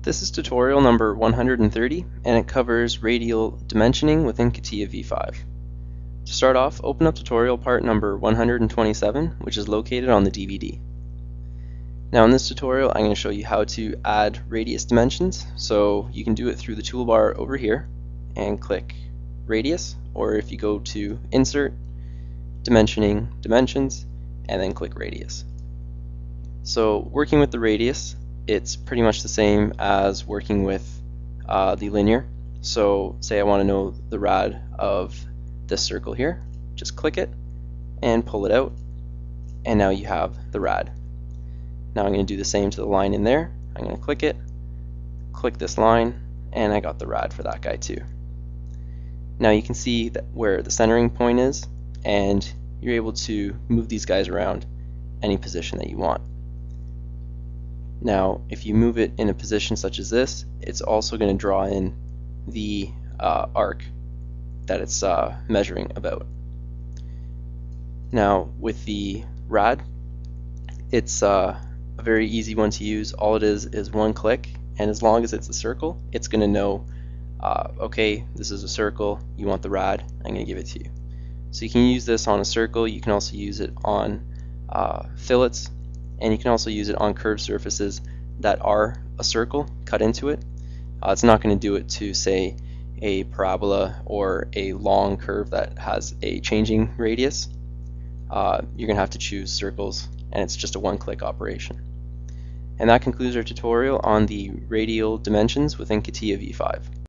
This is tutorial number 130 and it covers radial dimensioning within Catia V5. To start off, open up tutorial part number 127, which is located on the DVD. Now in this tutorial I'm going to show you how to add radius dimensions, so you can do it through the toolbar over here and click radius, or if you go to insert, dimensioning, dimensions, and then click radius. So working with the radius, it's pretty much the same as working with the linear. So say I want to know the rad of this circle here, just click it and pull it out, and now you have the rad. Now I'm going to do the same to the line in there. I'm going to click this line, and I got the rad for that guy too. Now you can see that where the centering point is, and you're able to move these guys around any position that you want. Now if you move it in a position such as this, it's also going to draw in the arc that it's measuring about. Now with the rad, it's a very easy one to use. All it is one click, and as long as it's a circle, it's going to know, okay, this is a circle, you want the rad, I'm going to give it to you. So you can use this on a circle, you can also use it on fillets, and you can also use it on curved surfaces that are a circle cut into it. It's not going to do it to, say, a parabola or a long curve that has a changing radius. You're going to have to choose circles, and it's just a one-click operation. And that concludes our tutorial on the radial dimensions within Catia V5.